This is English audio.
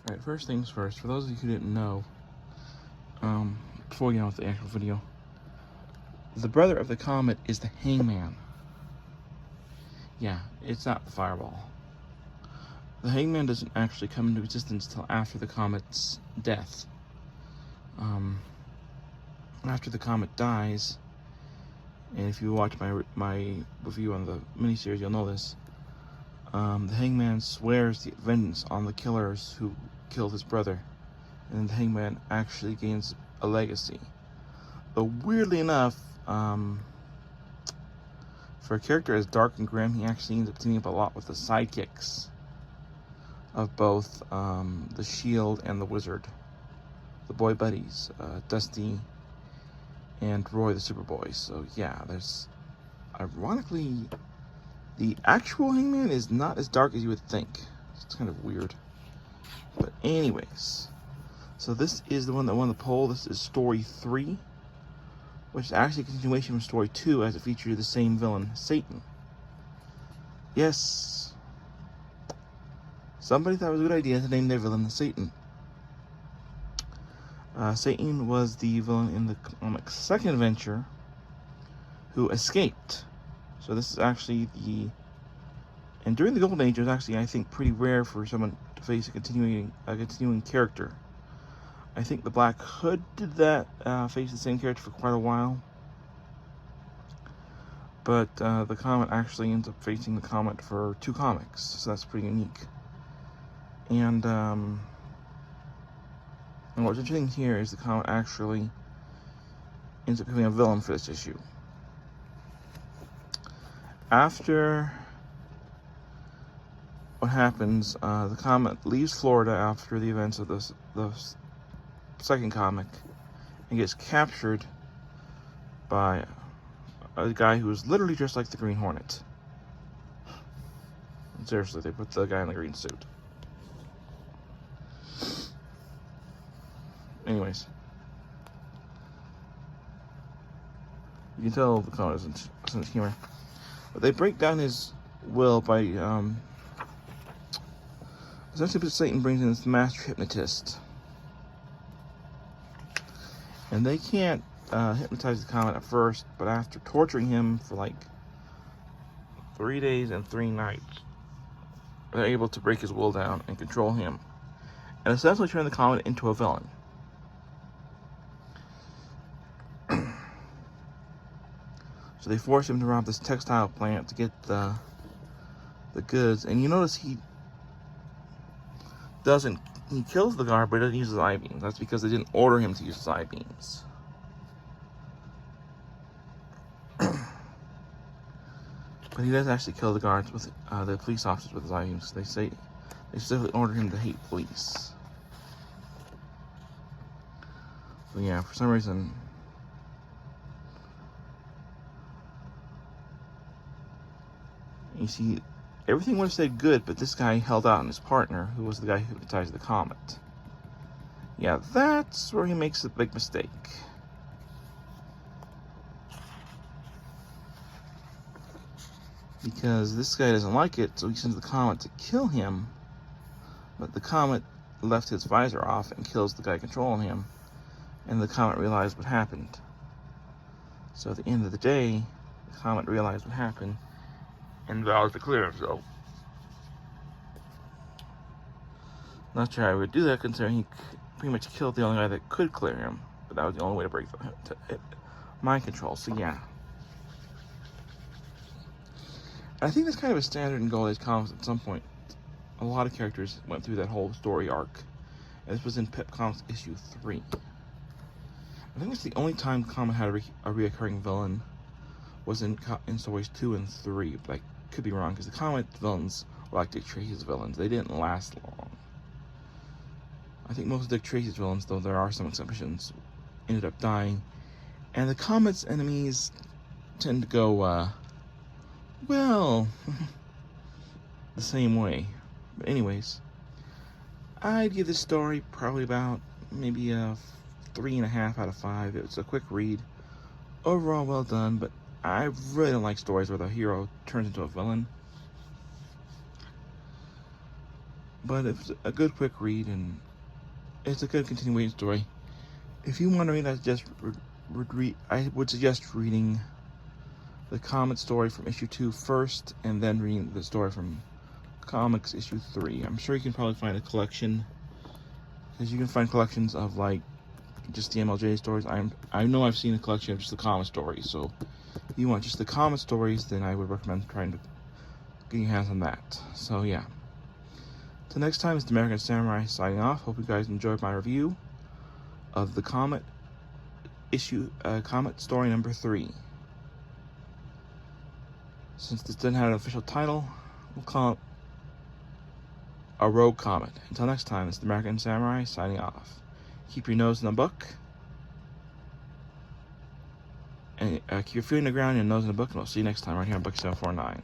Alright, first things first, for those of you who didn't know, before we get on with the actual video, the brother of the comet is the Hangman. Yeah, it's not the Fireball. The Hangman doesn't actually come into existence till after the comet's death. After the comet dies, and if you watch my review on the miniseries, you'll know this, the Hangman swears the vengeance on the killers who killed his brother, and the Hangman actually gains a legacy. But weirdly enough, for a character as dark and grim, he actually ends up teaming up a lot with the sidekicks of both the Shield and the Wizard, the boy buddies, Dusty and Roy the Superboy. So yeah, there's, ironically, the actual Hangman is not as dark as you would think. It's kind of weird. But anyways, so this is the one that won the poll. This is story 3, which is actually a continuation from story 2, as it featured the same villain, Satan. Yes, somebody thought it was a good idea to name their villain Satan. Satan was the villain in the comic's second adventure who escaped. So this is actually the... And during the Golden Age, it was actually, I think, pretty rare for someone to face a continuing character. I think the Black Hood did that, face the same character for quite a while. But the Comet actually ends up facing the Comet for 2 comics, so that's pretty unique. And what's interesting here is the Comet actually ends up becoming a villain for this issue. After what happens, the Comet leaves Florida after the events of the second comic and gets captured by a guy who is literally just like the Green Hornet. Seriously, they put the guy in the green suit. Anyways, you can tell the Comet isn't a sense of humor. But they break down his will by essentially Satan brings in this master hypnotist. And they can't hypnotize the Comet at first, but after torturing him for like 3 days and 3 nights, they're able to break his will down and control him, and essentially turn the Comet into a villain. So they force him to rob this textile plant to get the goods, and you notice he kills the guard, but he doesn't use his I-beams. That's because they didn't order him to use his I-beams. But he does actually kill the guards with the police officers with his I-beams. They say they specifically order him to hate police. So yeah, for some reason, you see, everything would have stayed good, but this guy held out on his partner, who was the guy who hypnotized the Comet. Yeah, that's where he makes a big mistake. Because this guy doesn't like it, so he sends the Comet to kill him. But the Comet left his visor off and kills the guy controlling him. And the Comet realized what happened. So at the end of the day, the Comet realized what happened and vows to clear himself. Not sure how he would do that, considering he pretty much killed the only guy that could clear him. But that was the only way to break the mind control. So yeah, I think that's kind of a standard in Golden Age comics. At some point, a lot of characters went through that whole story arc. And this was in Pip Comics issue 3. I think it's the only time Comet had a reoccurring villain was in stories 2 and 3, but I could be wrong, because the Comet villains were like Dick Tracy's villains. They didn't last long. I think most of Dick Tracy's villains, though there are some exceptions, ended up dying. And the Comet's enemies tend to go, well, the same way. But anyways, I'd give this story probably about maybe a 3.5 out of 5. It's a quick read. Overall, well done, but I really don't like stories where the hero turns into a villain. but it's a good quick read, and it's a good continuation story. If you want to read that, I would suggest reading the Comet story from issue 2 first, and then reading the story from Comics issue 3. I'm sure you can probably find a collection, because you can find collections of like just the MLJ stories. I know I've seen a collection of just the Comet stories, so if you want just the Comet stories, then I would recommend trying to get your hands on that. So yeah. Till next time, it's the American Samurai signing off. Hope you guys enjoyed my review of the Comet Comet story number 3. Since this didn't have an official title, we'll call it a Rogue Comet. Until next time, it's the American Samurai signing off. Keep your nose in the book, and keep your feet in the ground and your nose in the book, and we'll see you next time right here on Book 749.